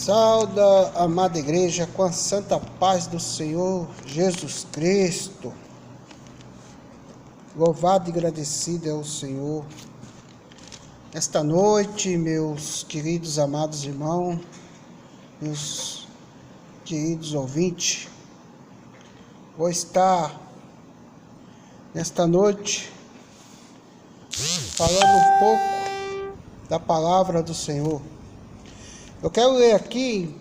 Sauda, amada igreja, com a santa paz do Senhor Jesus Cristo. Louvado e agradecido é o Senhor. Esta noite, meus queridos amados irmãos, meus queridos ouvintes, vou estar nesta noite falando um pouco da palavra do Senhor. Eu quero ler aqui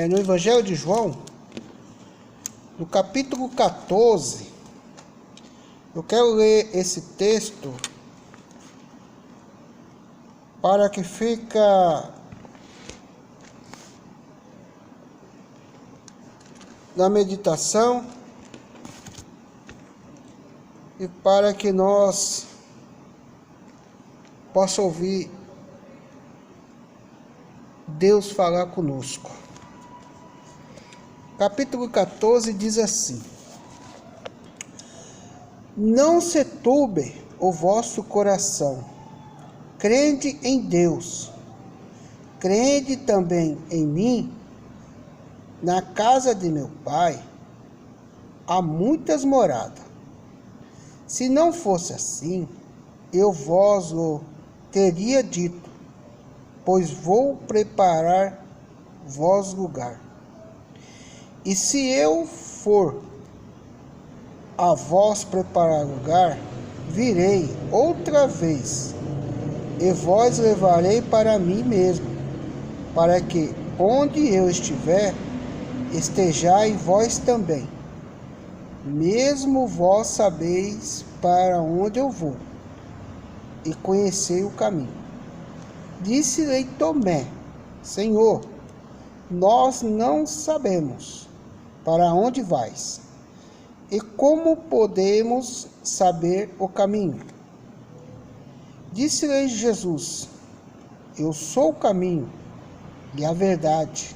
no Evangelho de João, no capítulo 14. Eu quero ler esse texto para que fica na meditação e para que nós possamos ouvir Deus falar conosco. Capítulo 14 diz assim: Não se turbe o vosso coração, crede em Deus, crede também em mim. Na casa de meu Pai há muitas moradas. Se não fosse assim, eu vos o teria dito, pois vou preparar vos lugar. E se eu for a vós preparar lugar, virei outra vez, e vós levarei para mim mesmo, para que onde eu estiver, estejais vós também. Mesmo vós sabeis para onde eu vou, e conhecei o caminho. Disse-lhe Tomé: Senhor, nós não sabemos para onde vais, e como podemos saber o caminho? Disse-lhe Jesus: Eu sou o caminho, e a verdade,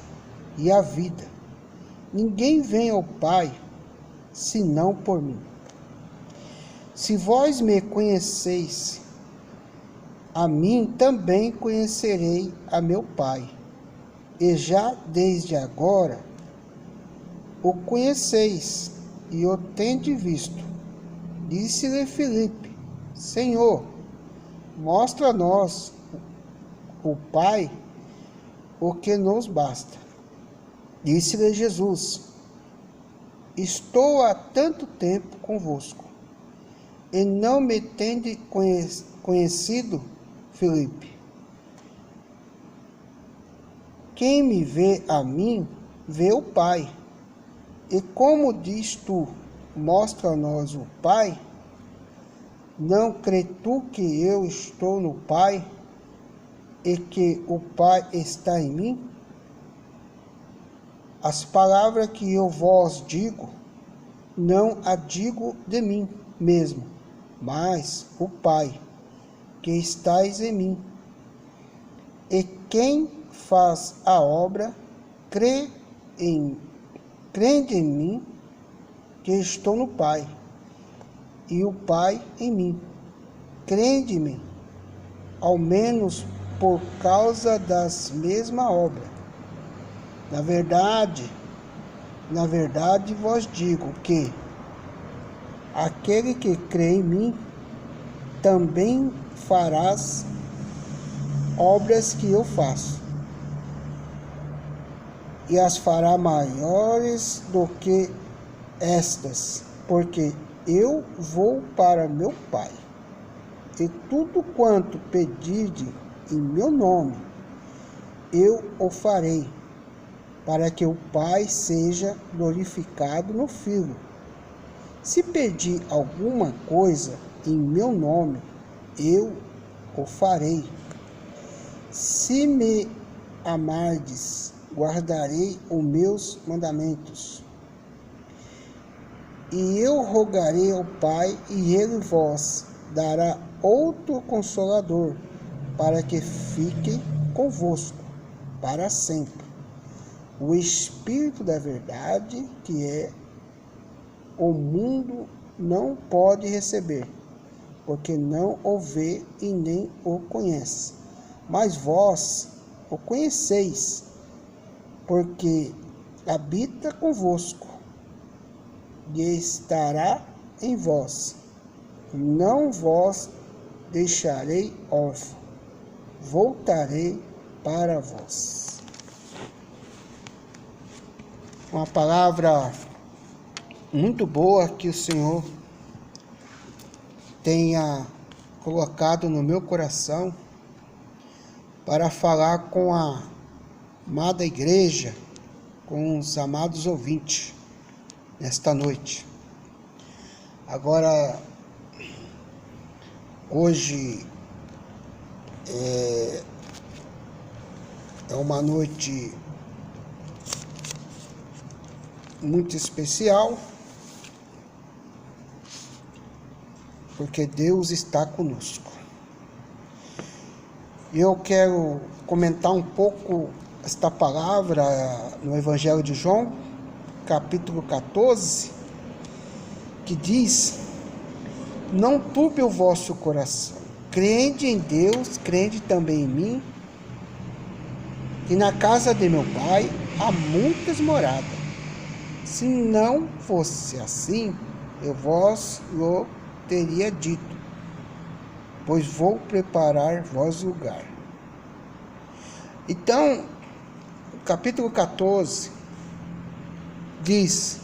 e a vida. Ninguém vem ao Pai, senão por mim. Se vós me conheceis, a mim também conhecerei a meu Pai, e já desde agora o conheceis e o tendes visto. Disse-lhe Filipe: Senhor, mostra-nos o Pai, o que nos basta. Disse-lhe Jesus: Estou há tanto tempo convosco, e não me tendes conhecido, Filipe? Quem me vê a mim, vê o Pai. E como diz tu, mostra-nos o Pai? Não crê tu que eu estou no Pai, e que o Pai está em mim? As palavras que eu vos digo, não as digo de mim mesmo, mas o Pai, que estais em mim. E quem faz a obra, crê em mim, que estou no Pai, e o Pai em mim. Crede-me, ao menos por causa das mesmas obras. Na verdade vos digo que aquele que crê em mim, também farás obras que eu faço, e as fará maiores do que estas, porque eu vou para meu Pai. E tudo quanto pedirde em meu nome, eu o farei, para que o Pai seja glorificado no Filho. Se pedir alguma coisa em meu nome, eu o farei. Se me amardes, guardarei os meus mandamentos. E eu rogarei ao Pai, e ele vos dará outro Consolador, para que fique convosco para sempre. O Espírito da verdade, que o mundo não pode receber, porque não o vê e nem o conhece. Mas vós o conheceis, porque habita convosco e estará em vós. Não vos deixarei órfão, voltarei para vós. Uma palavra muito boa que o Senhor tenha colocado no meu coração para falar com a amada igreja, com os amados ouvintes nesta noite. Agora, hoje é uma noite muito especial, porque Deus está conosco. Eu quero comentar um pouco esta palavra no Evangelho de João, capítulo 14, que diz: não turbe o vosso coração, crede em Deus, crede também em mim, e na casa de meu Pai há muitas moradas. Se não fosse assim, eu vos lo teria dito, pois vou preparar vós lugar. Então, o capítulo 14 diz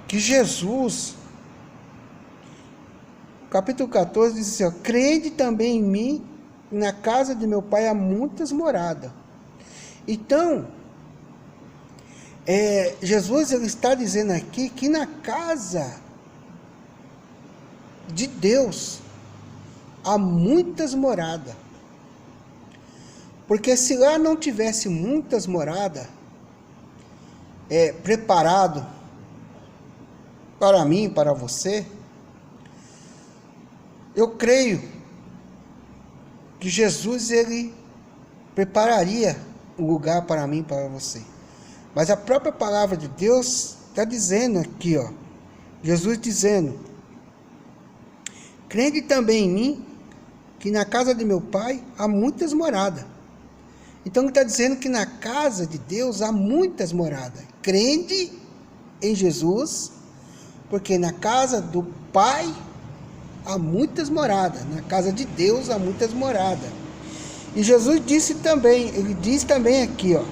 que Jesus, o capítulo 14 diz assim, ó, crede também em mim, na casa de meu Pai há muitas moradas. Então, Jesus ele está dizendo aqui que na casa de Deus há muitas moradas. Porque se lá não tivesse muitas moradas preparado para mim, para você, eu creio que Jesus ele prepararia um lugar para mim, para você. Mas a própria palavra de Deus está dizendo aqui, ó, Jesus dizendo: crede também em mim, que na casa de meu Pai há muitas moradas. Então ele está dizendo que na casa de Deus há muitas moradas. Crede em Jesus, porque na casa do Pai há muitas moradas. Na casa de Deus há muitas moradas. E Jesus disse também, ele diz também aqui, ó,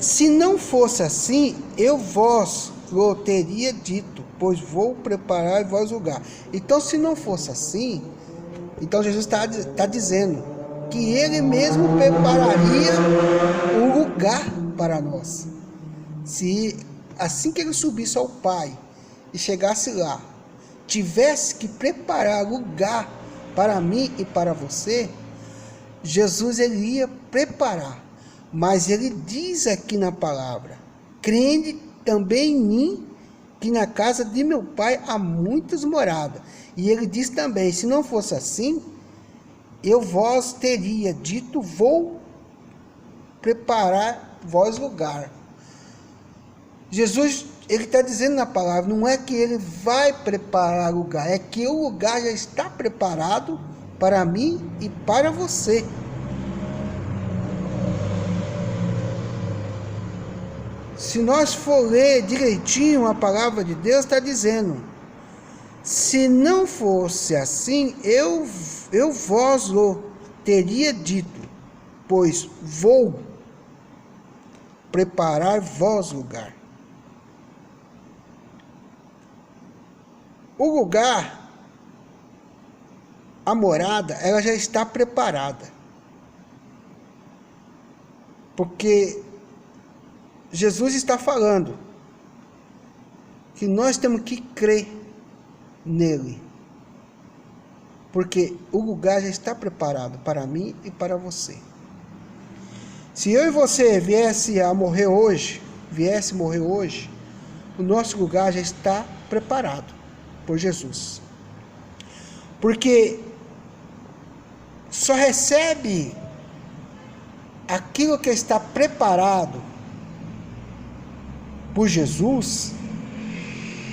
se não fosse assim, eu vos lo teria dito, pois vou preparar vós lugar. Então, se não fosse assim, então Jesus está dizendo que ele mesmo prepararia um lugar para nós. Se assim que ele subisse ao Pai e chegasse lá, tivesse que preparar lugar para mim e para você, Jesus ele ia preparar. Mas ele diz aqui na palavra: crede também em mim, que na casa de meu Pai há muitas moradas. E ele diz também: se não fosse assim, eu vos teria dito, vou preparar vós lugar. Jesus, ele está dizendo na palavra, não é que ele vai preparar lugar, é que o lugar já está preparado para mim e para você. Se nós for ler direitinho a palavra de Deus, está dizendo: se não fosse assim, eu vos lo teria dito, pois vou preparar vós lugar. O lugar, a morada, ela já está preparada. Porque Jesus está falando que nós temos que crer nele, porque o lugar já está preparado para mim e para você. Se eu e você viesse morrer hoje, o nosso lugar já está preparado por Jesus. Porque só recebe aquilo que está preparado por Jesus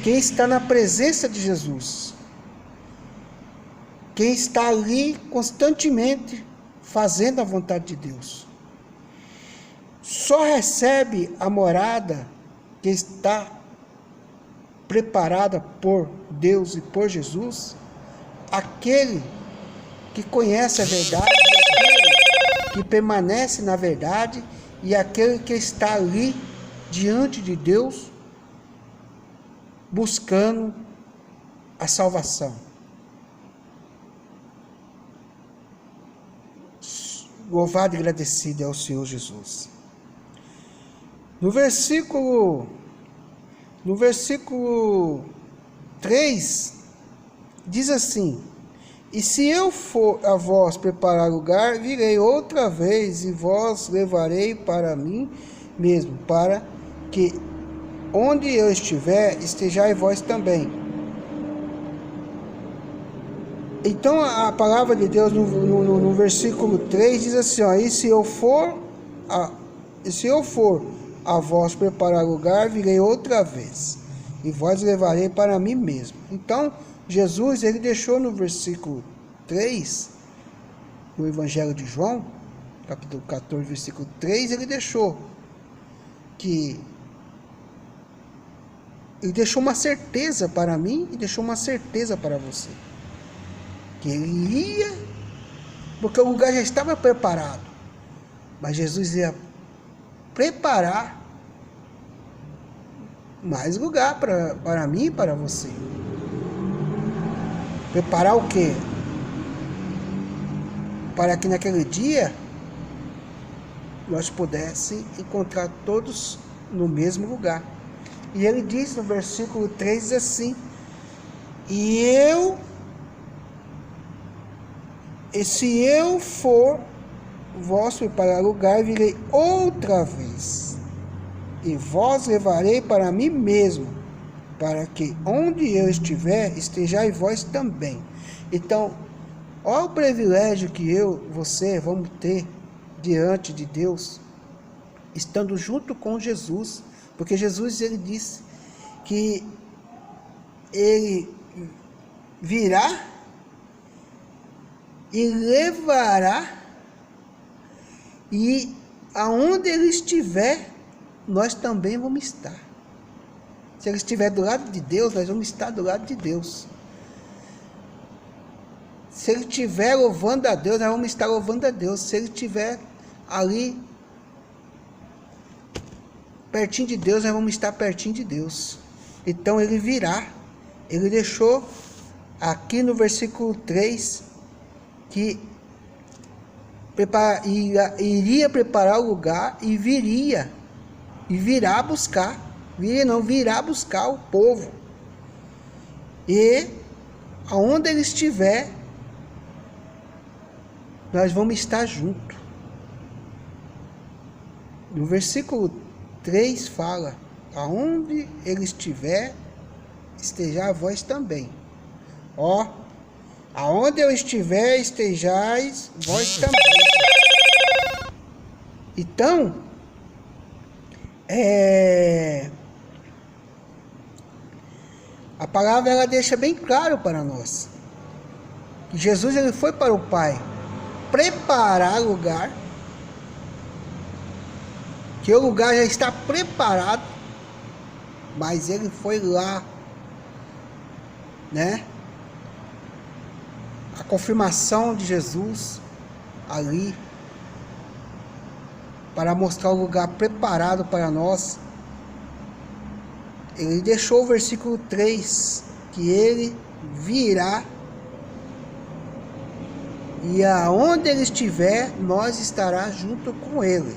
quem está na presença de Jesus. quem está ali constantemente fazendo a vontade de Deus. Só recebe a morada que está preparada por Deus e por Jesus aquele que conhece a verdade, aquele que permanece na verdade e aquele que está ali diante de Deus buscando a salvação. Louvado e agradecido é o Senhor Jesus. No versículo 3, diz assim: e se eu for a vós preparar lugar, virei outra vez e vós levarei para mim mesmo, para que onde eu estiver, estejais vós também. Então a palavra de Deus no versículo 3 diz assim, ó, e se eu for a vós preparar lugar, virei outra vez, e vós levarei para mim mesmo. Então, Jesus, ele deixou no versículo 3, no Evangelho de João, capítulo 14, versículo 3, ele deixou uma certeza para mim e deixou uma certeza para você. Que ele ia, porque o lugar já estava preparado, mas Jesus ia preparar mais lugar para mim e para você. Preparar o quê? Para que naquele dia nós pudéssemos encontrar todos no mesmo lugar. E ele diz no versículo 3 assim: e se eu for vós preparar lugar, virei outra vez, e vós levarei para mim mesmo, para que onde eu estiver, estejais vós também. Então, olha o privilégio que você vamos ter diante de Deus, estando junto com Jesus, porque Jesus, ele disse que ele virá e levará, e aonde ele estiver, nós também vamos estar. Se ele estiver do lado de Deus, nós vamos estar do lado de Deus. Se ele estiver louvando a Deus, nós vamos estar louvando a Deus. Se ele estiver ali pertinho de Deus, nós vamos estar pertinho de Deus. Então ele virá. Ele deixou aqui no versículo 3 que iria preparar o lugar e virá buscar. Virá buscar o povo. E aonde ele estiver, nós vamos estar juntos. No versículo 3 fala: aonde ele estiver, estejais vós também. Ó, aonde eu estiver, estejais vós também. Então, a palavra ela deixa bem claro para nós que Jesus ele foi para o Pai preparar lugar, que o lugar já está preparado, mas ele foi lá, né? A confirmação de Jesus ali, para mostrar o lugar preparado para nós. Ele deixou o versículo 3, que ele virá, e aonde ele estiver, nós estará junto com ele.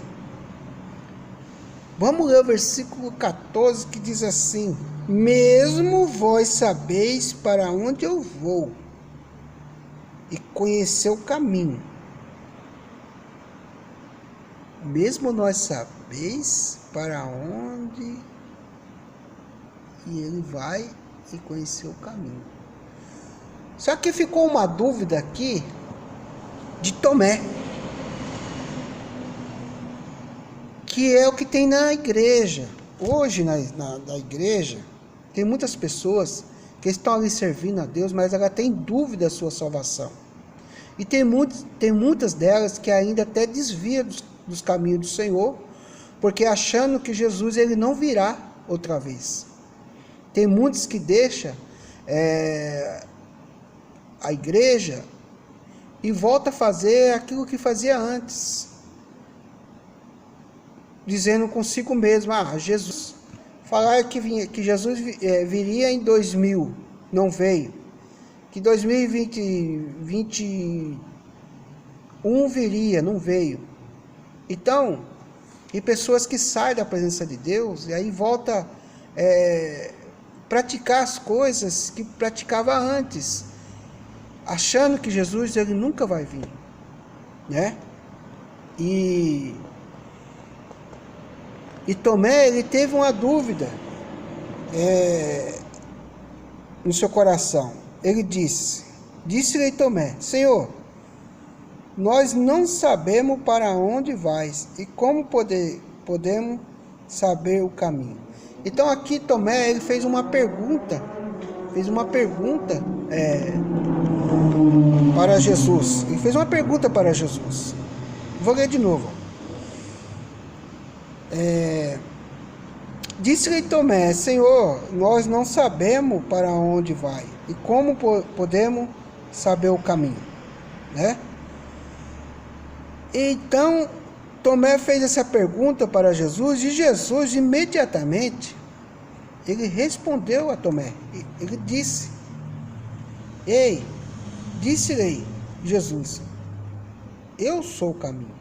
Vamos ler o versículo 14, que diz assim: mesmo vós sabeis para onde eu vou, e conhecer o caminho. Mesmo nós sabeis para onde e ele vai e conhecer o caminho. Só que ficou uma dúvida aqui de Tomé, que é o que tem na igreja. Hoje na igreja tem muitas pessoas que estão ali servindo a Deus, mas ela tem dúvida da sua salvação. E tem muitas delas que ainda até desviam dos caminhos do Senhor, porque achando que Jesus ele não virá outra vez. Tem muitos que deixam a igreja e volta a fazer aquilo que fazia antes, dizendo consigo mesmo: Jesus, falar que Jesus viria em 2000, não veio, que 2021 viria, não veio. Então, e pessoas que saem da presença de Deus e aí volta praticar as coisas que praticava antes, achando que Jesus ele nunca vai vir, né? E Tomé, ele teve uma dúvida no seu coração. Ele disse-lhe Tomé: Senhor, nós não sabemos para onde vais, e como podemos saber o caminho? Então aqui Tomé, ele fez uma pergunta para Jesus. Ele fez uma pergunta para Jesus. Vou ler de novo. Disse-lhe Tomé: Senhor, nós não sabemos para onde vai, e como podemos saber o caminho, né? Então Tomé fez essa pergunta para Jesus, e Jesus imediatamente ele respondeu a Tomé. Ele disse: disse-lhe Jesus: eu sou o caminho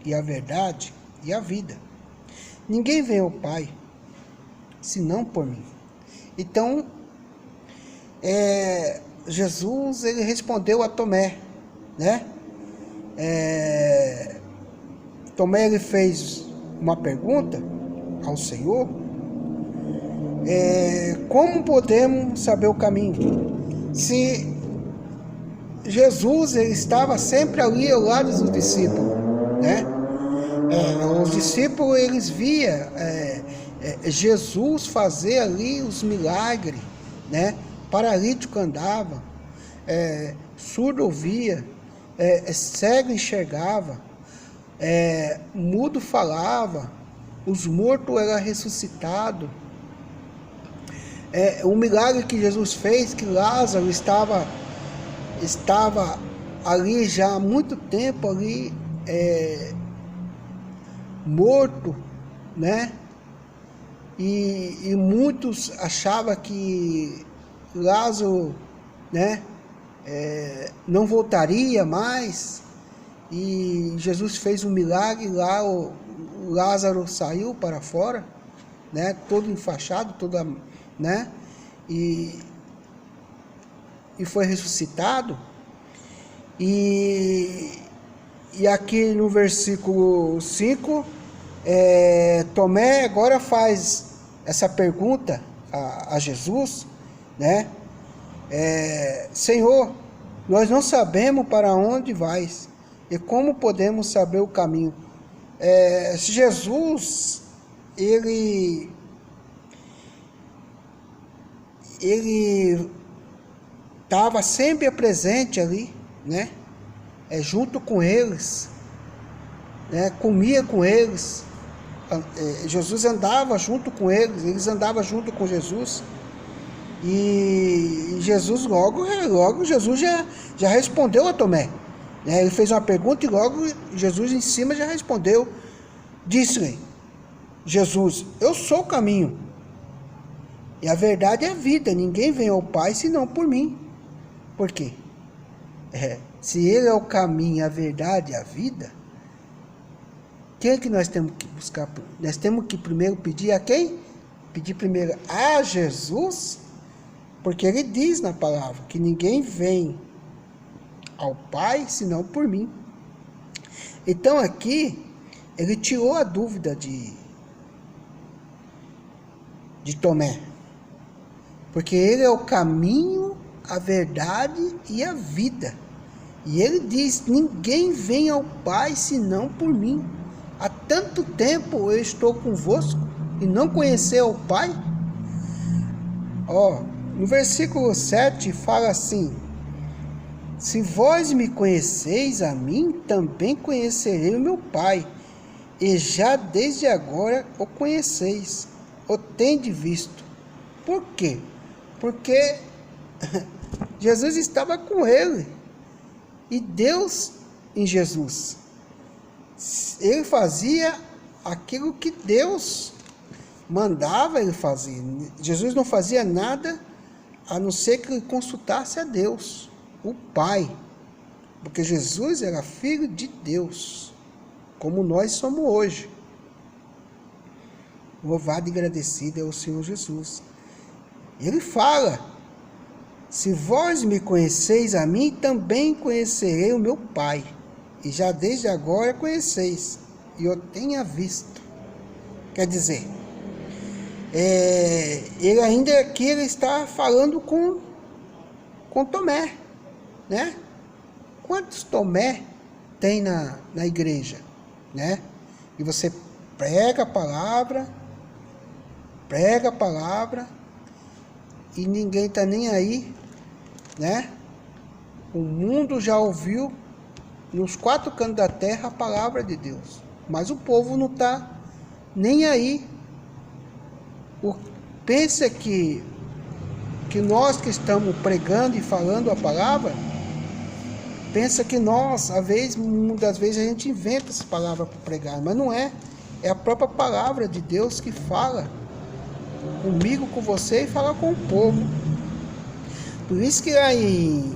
e a verdade e a vida. Ninguém vem ao Pai senão por mim. Então Jesus ele respondeu a Tomé, né? Tomé ele fez uma pergunta ao Senhor: como podemos saber o caminho? Se Jesus ele estava sempre ali ao lado dos discípulos, né? Os discípulos eles viam Jesus fazer ali os milagres, né? Paralítico andava, surdo ouvia, cego enxergava, mudo falava, os mortos eram ressuscitados. O milagre que Jesus fez, que Lázaro estava ali já há muito tempo ali morto, né? E muitos achavam que Lázaro, né, não voltaria mais, e Jesus fez um milagre lá, o Lázaro saiu para fora, né, todo enfaixado, né, e foi ressuscitado. E aqui no versículo 5, Tomé agora faz essa pergunta a Jesus, né? Senhor, nós não sabemos para onde vais, e como podemos saber o caminho? Se Jesus, ele estava sempre presente ali, né? Junto com eles, né? Comia com eles, Jesus andava junto com eles andavam junto com Jesus, e Jesus logo Jesus já respondeu a Tomé, né? Ele fez uma pergunta e logo Jesus em cima já respondeu. Disse-lhe Jesus: eu sou o caminho e a verdade é a vida, ninguém vem ao Pai senão por mim. Por quê? Se ele é o caminho, a verdade e a vida, quem é que nós temos que buscar? Nós temos que primeiro pedir a quem? Pedir primeiro a Jesus, porque ele diz na palavra que ninguém vem ao Pai senão por mim. Então aqui ele tirou a dúvida de Tomé, porque ele é o caminho, a verdade e a vida. E ele diz: ninguém vem ao Pai senão por mim. Há tanto tempo eu estou convosco e não conheceu o Pai? No versículo 7 fala assim: se vós me conheceis a mim, também conhecerei o meu Pai, e já desde agora o conheceis, o tendes visto. Por quê? Porque Jesus estava com ele, e Deus em Jesus. Ele fazia aquilo que Deus mandava ele fazer. Jesus não fazia nada a não ser que ele consultasse a Deus, o Pai, porque Jesus era filho de Deus, como nós somos hoje. Louvado e agradecido é o Senhor Jesus. Ele fala: se vós me conheceis a mim, também conhecerei o meu Pai, e já desde agora conheceis, e o tenha visto. Quer dizer, ele ainda aqui ele está falando com Tomé, né? Quantos Tomé tem na igreja, né? E você prega a palavra, e ninguém está nem aí, né? O mundo já ouviu nos 4 cantos da terra a palavra de Deus, mas o povo não está nem aí. Pensa que nós que estamos pregando e falando a palavra, pensa que nós, muitas vezes a gente inventa essa palavra para pregar, mas não é. É a própria palavra de Deus que fala comigo, com você e fala com o povo. Por isso que lá em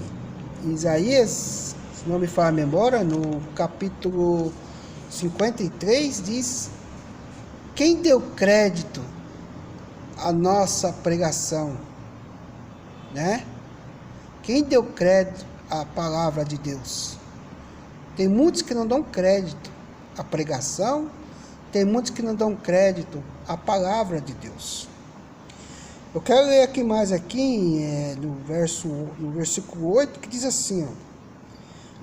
Isaías, se não me falha a memória, no capítulo 53, diz: quem deu crédito à nossa pregação, né? Quem deu crédito à palavra de Deus? Tem muitos que não dão crédito à pregação, tem muitos que não dão crédito à palavra de Deus. Eu quero ler aqui mais no versículo 8, que diz assim,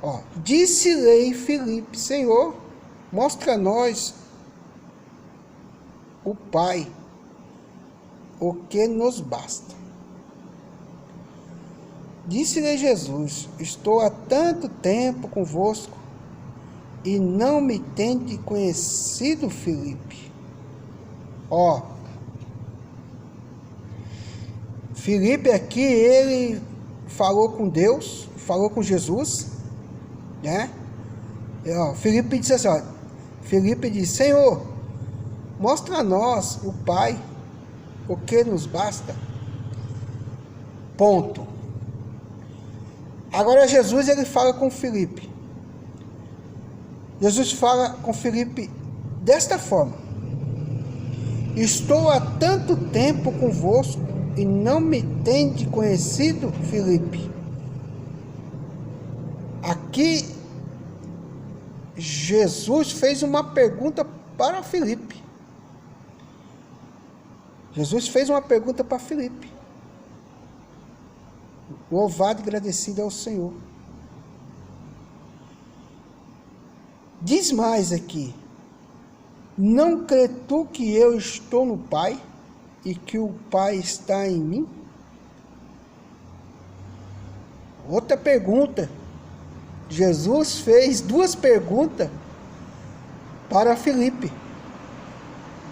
ó, disse-lhe Filipe: Senhor, mostra a nós o Pai, o que nos basta. Disse-lhe Jesus: estou há tanto tempo convosco, e não me tende conhecido, Filipe. Filipe aqui, ele falou com Deus, falou com Jesus, né? Filipe disse assim, Filipe disse: Senhor, mostra a nós o Pai, o que nos basta. Ponto. Agora Jesus, ele fala com Filipe. Jesus fala com Filipe desta forma: estou há tanto tempo convosco e não me tende conhecido, Filipe. Aqui Jesus fez uma pergunta para Filipe. Jesus fez uma pergunta para Filipe. Louvado e agradecido ao Senhor. Diz mais aqui: não crê tu que eu estou no Pai e que o Pai está em mim? Outra pergunta. Jesus fez 2 perguntas para Filipe.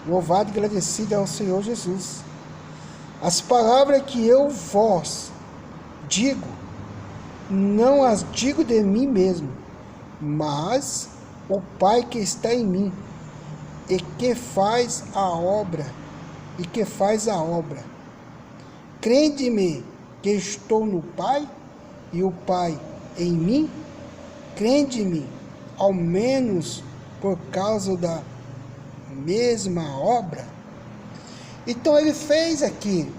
Louvado e agradecido ao Senhor Jesus. As palavras que eu vos digo, não as digo de mim mesmo, mas o Pai que está em mim, e que faz a obra, Crede-me que estou no Pai, e o Pai em mim. Crede-me, ao menos por causa da mesma obra. Então ele fez aqui,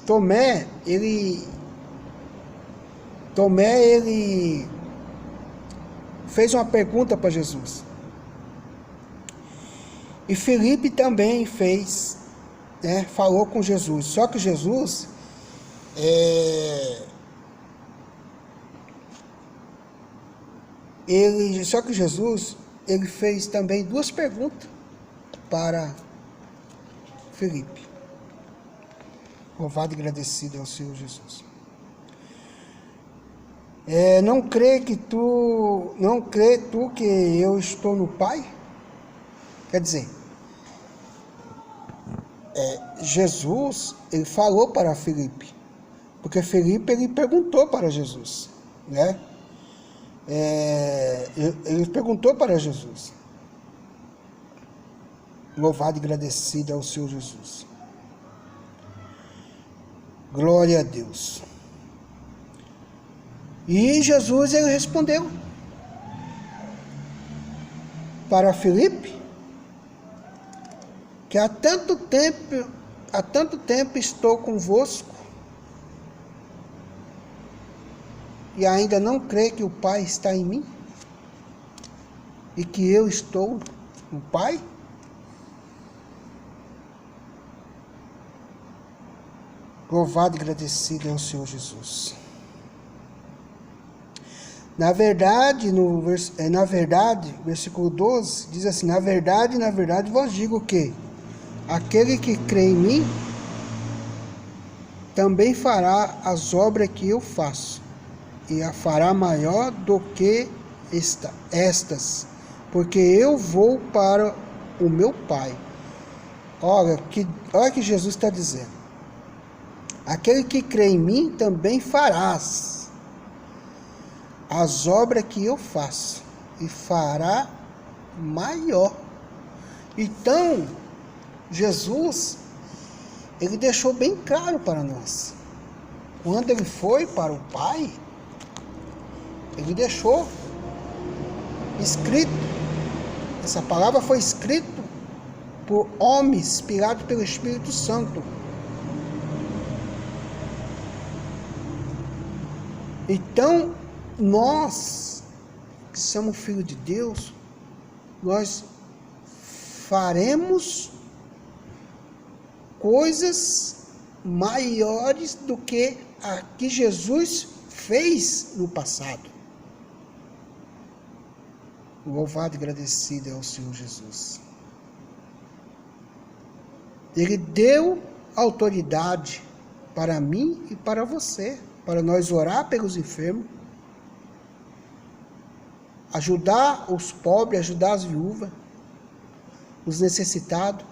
Tomé, ele fez uma pergunta para Jesus. E Filipe também fez, né, falou com Jesus. Só que Jesus, ele fez também 2 perguntas para Filipe. Louvado e agradecido ao Senhor Jesus. Não crê tu que eu estou no Pai? Quer dizer, Jesus, ele falou para Filipe, porque Filipe, ele perguntou para Jesus, né? Ele perguntou para Jesus. Louvado e agradecido ao Senhor Jesus. Glória a Deus. E Jesus, ele respondeu para Filipe que há tanto tempo estou convosco e ainda não crê que o Pai está em mim e que eu estou no Pai? Louvado e agradecido ao Senhor Jesus. Na verdade, versículo 12, diz assim: na verdade vos digo que aquele que crê em mim também fará as obras que eu faço, e a fará maior do que estas, porque eu vou para o meu Pai. Olha que Jesus está dizendo. Aquele que crê em mim também farás as obras que eu faço, e fará maior. Então, Jesus, ele deixou bem claro para nós. Quando ele foi para o Pai, ele deixou escrito. Essa palavra foi escrita por homens, inspirado pelo Espírito Santo. Então, nós que somos filhos de Deus, nós faremos coisas maiores do que a que Jesus fez no passado. Louvado e agradecido ao Senhor Jesus. Ele deu autoridade para mim e para você, para nós orar pelos enfermos, ajudar os pobres, ajudar as viúvas, os necessitados.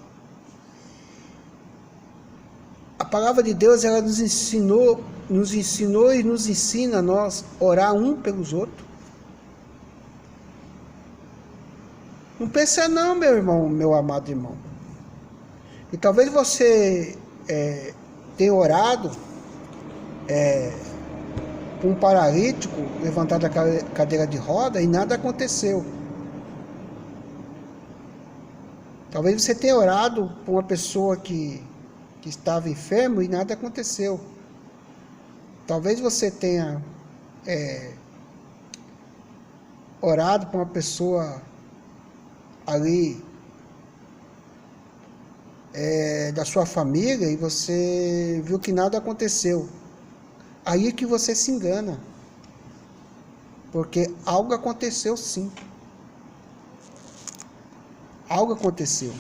A palavra de Deus, ela nos ensinou e nos ensina a nós orar um pelos outros. Não pensa não, meu irmão, meu amado irmão. E talvez você tenha orado um paralítico levantado da cadeira de roda e nada aconteceu. Talvez você tenha orado por uma pessoa que estava enfermo e nada aconteceu. Talvez você tenha orado por uma pessoa ali da sua família e você viu que nada aconteceu. Aí é que você se engana, porque algo aconteceu sim. Algo aconteceu.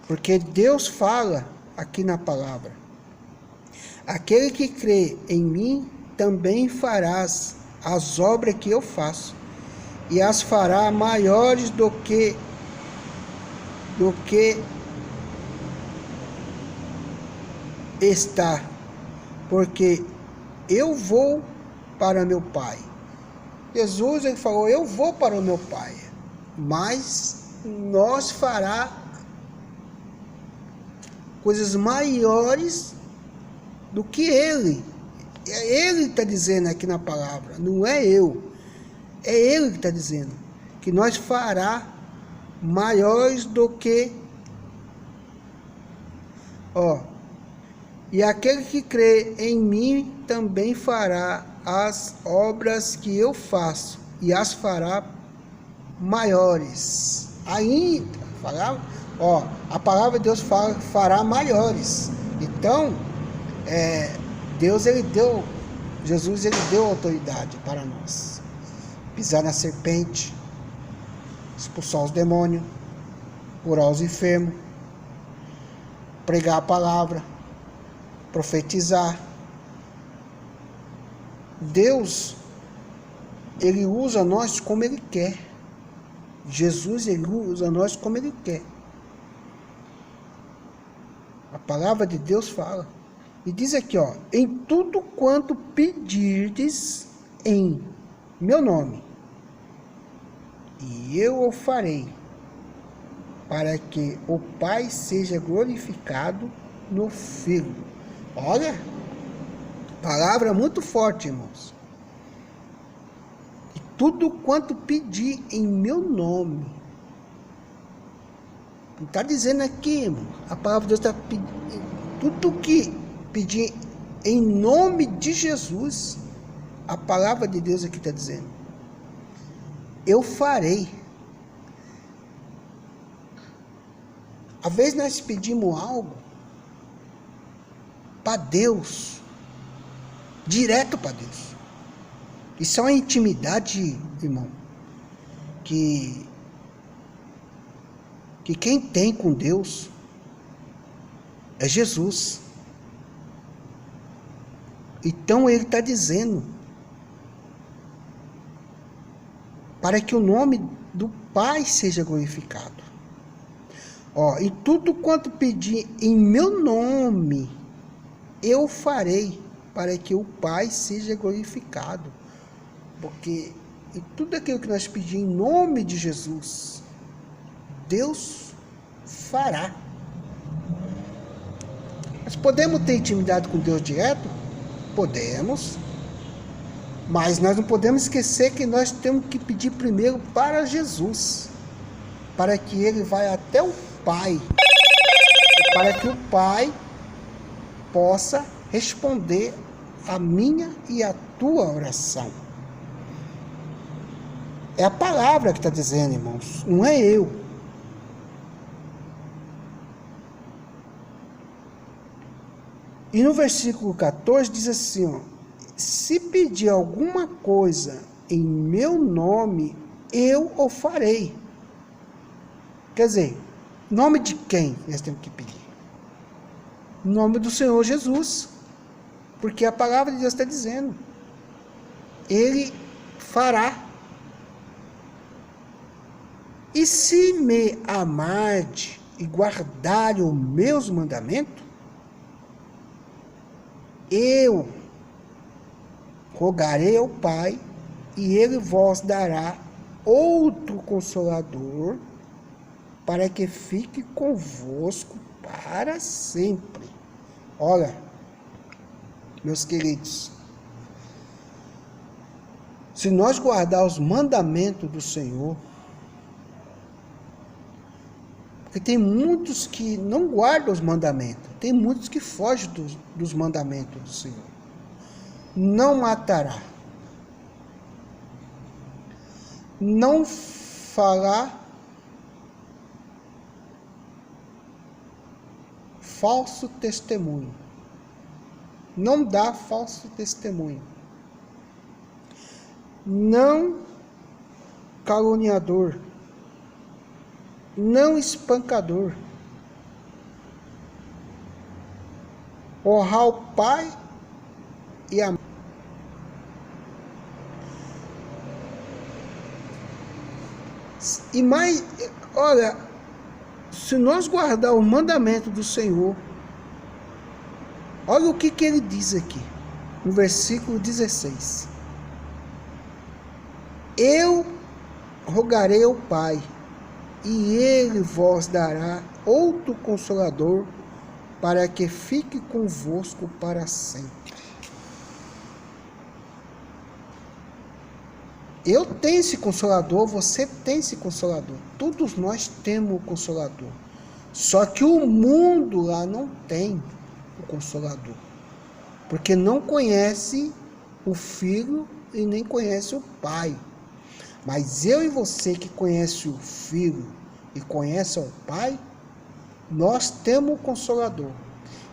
Porque Deus fala aqui na palavra: aquele que crê em mim também farás as obras que eu faço, e as fará maiores do que está, porque eu vou para meu Pai. Jesus, ele falou: eu vou para o meu Pai, mas nós fará coisas maiores do que Ele. É Ele que está dizendo aqui na palavra, não é eu. É Ele que está dizendo que nós fará maiores do que... E aquele que crê em mim também fará as obras que eu faço, e as fará maiores. Ainda, a palavra de Deus fala, fará maiores. Então, Jesus, ele deu autoridade para nós. Pisar na serpente, expulsar os demônios, curar os enfermos, pregar a palavra, profetizar. Deus, Ele usa nós como Ele quer. Jesus, Ele usa nós como Ele quer. A palavra de Deus fala. E diz aqui, ó, em tudo quanto pedirdes em meu nome, e eu o farei, para que o Pai seja glorificado no Filho. Olha, palavra muito forte, irmãos. E tudo quanto pedir em meu nome. Está dizendo aqui, irmão, a palavra de Deus está pedindo, tudo que pedir em nome de Jesus, a palavra de Deus aqui está dizendo, eu farei. Às vezes nós pedimos algo para Deus, direto para Deus. Isso é uma intimidade, irmão, que quem tem com Deus é Jesus. Então ele está dizendo, para que o nome do Pai seja glorificado. Ó, e tudo quanto pedir em meu nome, eu farei, para que o Pai seja glorificado. Porque e tudo aquilo que nós pedimos em nome de Jesus, Deus fará. Nós podemos ter intimidade com Deus direto? Podemos. Mas nós não podemos esquecer que nós temos que pedir primeiro para Jesus, para que Ele vá até o Pai, para que o Pai possa responder a minha e a tua oração. É a palavra que está dizendo, irmãos, não é eu. E no versículo 14 diz assim, ó, se pedir alguma coisa em meu nome, eu o farei. Quer dizer, nome de quem nós temos que pedir? Nome do Senhor Jesus. Porque a palavra de Deus está dizendo, Ele fará. E se me amarde e guardar os meus mandamentos, eu rogarei ao Pai, e Ele vos dará outro Consolador, para que fique convosco para sempre. Olha, meus queridos, se nós guardar os mandamentos do Senhor, porque tem muitos que não guardam os mandamentos, tem muitos que fogem dos mandamentos do Senhor. Não matará, não fará falso testemunho, não dá falso testemunho, não caluniador, não espancador, honrar o pai e a mãe. E mais, olha, se nós guardar o mandamento do Senhor, olha o que ele diz aqui, no versículo 16. Eu rogarei ao Pai, e Ele vos dará outro Consolador, para que fique convosco para sempre. Eu tenho esse Consolador, você tem esse Consolador. Todos nós temos o Consolador. Só que o mundo lá não tem o Consolador. Porque não conhece o Filho e nem conhece o Pai. Mas eu e você que conhece o Filho e conhece o Pai, nós temos o Consolador.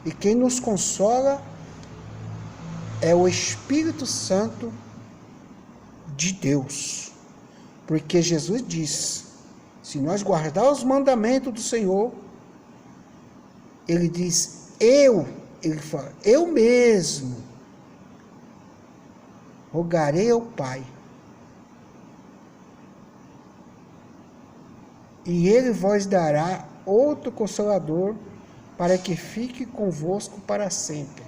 E quem nos consola é o Espírito Santo de Deus. Porque Jesus diz, se nós guardar os mandamentos do Senhor, Ele diz, eu ele fala: eu mesmo rogarei ao Pai, e ele vos dará outro Consolador, para que fique convosco para sempre.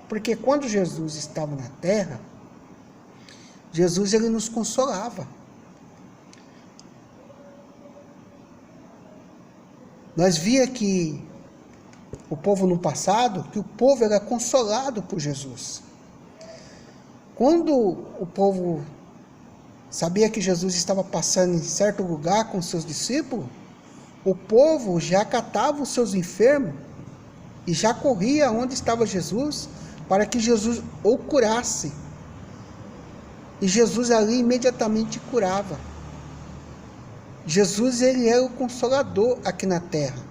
Porque quando Jesus estava na terra, Jesus ele nos consolava. Nós via que o povo no passado, que o povo era consolado por Jesus. Quando o povo sabia que Jesus estava passando em certo lugar com seus discípulos, o povo já catava os seus enfermos e já corria onde estava Jesus para que Jesus o curasse. E Jesus ali imediatamente curava. Jesus ele era o consolador aqui na terra.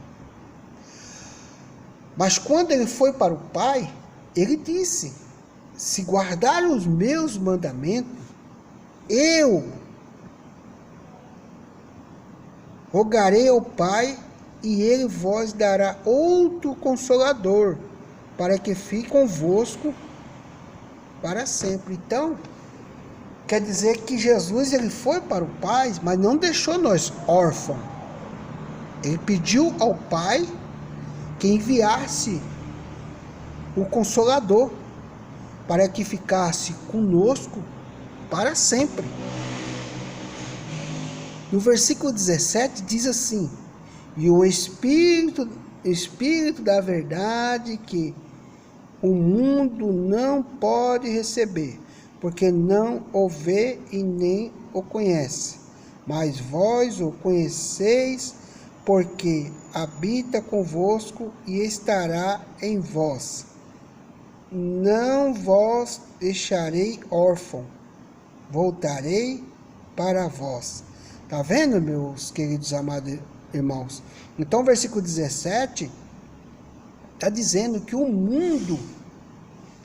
Mas quando ele foi para o Pai, ele disse: se guardar os meus mandamentos, eu rogarei ao Pai, e ele vos dará outro Consolador, para que fique convosco para sempre. Então, quer dizer que Jesus ele foi para o Pai, mas não deixou nós órfãos. Ele pediu ao Pai que enviasse o Consolador, para que ficasse conosco para sempre. No versículo 17 diz assim: e o Espírito da verdade, que o mundo não pode receber, porque não o vê e nem o conhece. Mas vós o conheceis, porque habita convosco e estará em vós. Não vos deixarei órfão, voltarei para vós. Tá vendo, meus queridos amados irmãos? Então, o versículo 17 está dizendo que o mundo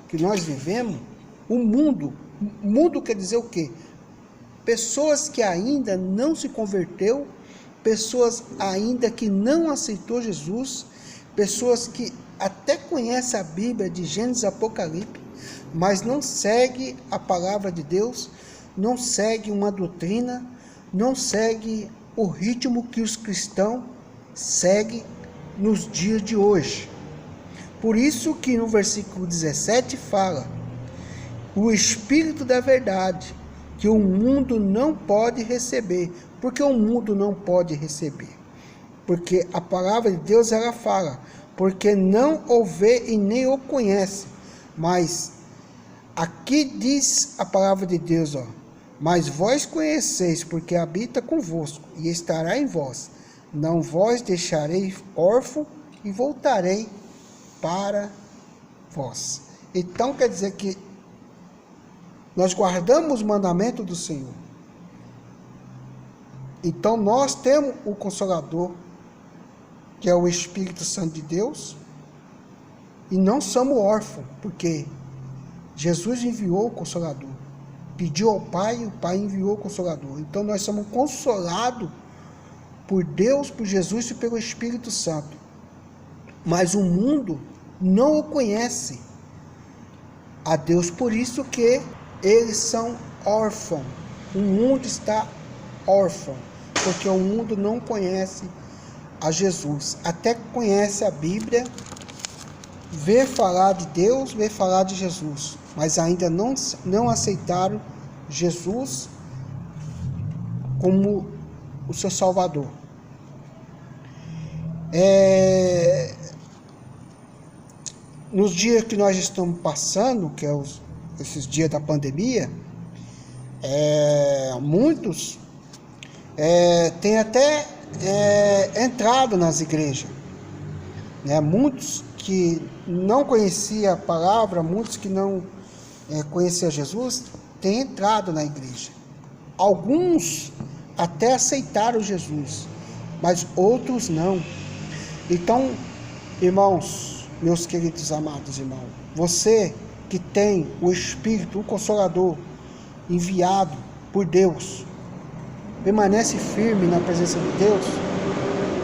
que nós vivemos, o mundo quer dizer o quê? Pessoas que ainda não se converteu, pessoas ainda que não aceitou Jesus, pessoas que até conhecem a Bíblia de Gênesis e Apocalipse, mas não segue a palavra de Deus, não segue uma doutrina, não segue o ritmo que os cristãos seguem nos dias de hoje. Por isso que no versículo 17 fala: o Espírito da verdade, que o mundo não pode receber. Por que o mundo não pode receber? Porque a palavra de Deus ela fala: porque não o vê e nem o conhece. Mas aqui diz a palavra de Deus, ó: mas vós conheceis, porque habita convosco e estará em vós. Não vos deixarei órfão e voltarei para vós. Então quer dizer que nós guardamos os mandamentos do Senhor. Então nós temos o Consolador, que é o Espírito Santo de Deus, e não somos órfãos, porque Jesus enviou o Consolador. Pediu ao Pai, e o Pai enviou o Consolador. Então nós somos consolados por Deus, por Jesus e pelo Espírito Santo. Mas o mundo não o conhece a Deus, por isso que eles são órfãos. O mundo está órfão, porque o mundo não conhece a Jesus. Até conhece a Bíblia, vê falar de Deus, vê falar de Jesus, mas ainda não aceitaram Jesus como o seu Salvador. Nos dias que nós estamos passando, que é esses dias da pandemia, muitos têm até entrado nas igrejas, né? Muitos que não conheciam a palavra, muitos que não conheciam Jesus, têm entrado na igreja. Alguns até aceitaram Jesus, mas outros não. Então, irmãos, meus queridos amados irmãos, você que tem o Espírito, o Consolador, enviado por Deus, permanece firme na presença de Deus,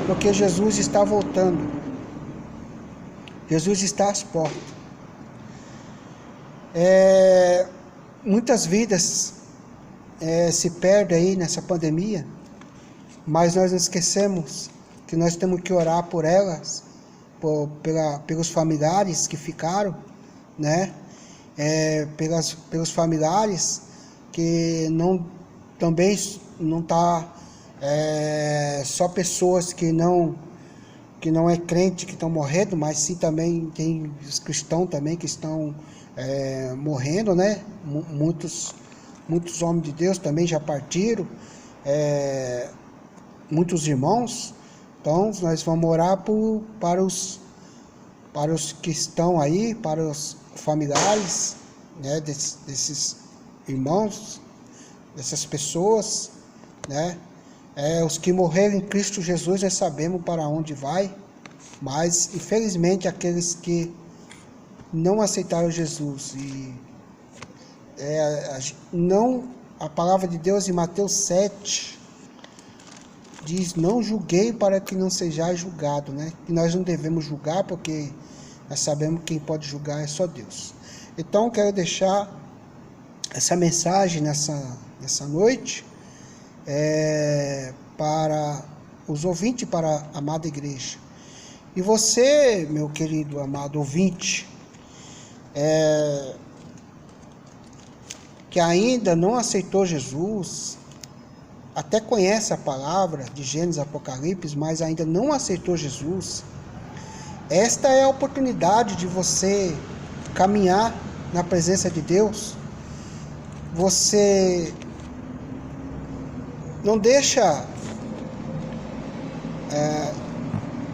porque Jesus está voltando. Jesus está às portas. Muitas vidas se perdem aí nessa pandemia, mas nós não esquecemos que nós temos que orar por elas, pelos familiares que ficaram, né? Pelos familiares que também não tá só pessoas que não é crente que estão morrendo, mas sim também tem os cristãos também que estão morrendo, né? Muitos homens de Deus também já partiram, muitos irmãos. Então nós vamos orar para os que estão aí, para os familiares, né, desses irmãos, dessas pessoas, né? Os que morreram em Cristo Jesus, nós sabemos para onde vai, mas infelizmente aqueles que não aceitaram Jesus e a palavra de Deus em Mateus 7 diz: não julguei para que não sejais julgado, né? E nós não devemos julgar, porque nós sabemos que quem pode julgar é só Deus. Então quero deixar essa mensagem nessa noite para os ouvintes, para a amada igreja. E você, meu querido amado ouvinte, que ainda não aceitou Jesus, até conhece a palavra de Gênesis, Apocalipse, mas ainda não aceitou Jesus, esta é a oportunidade de você caminhar na presença de Deus. Você não deixa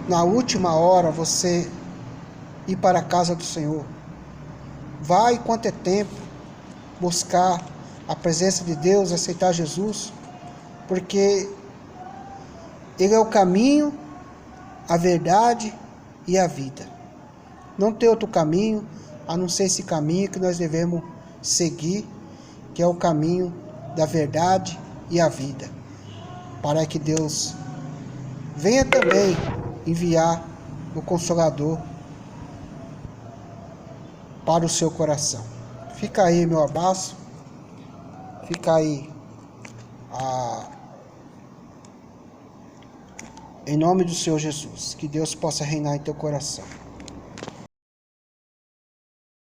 na última hora você ir para a casa do Senhor. Vai enquanto é tempo buscar a presença de Deus, aceitar Jesus, porque Ele é o caminho, a verdade e a vida. Não tem outro caminho a não ser esse caminho que nós devemos seguir, que é o caminho da verdade e a vida, para que Deus venha também enviar o Consolador para o seu coração. Fica aí meu abraço, fica aí em nome do Senhor Jesus, que Deus possa reinar em teu coração.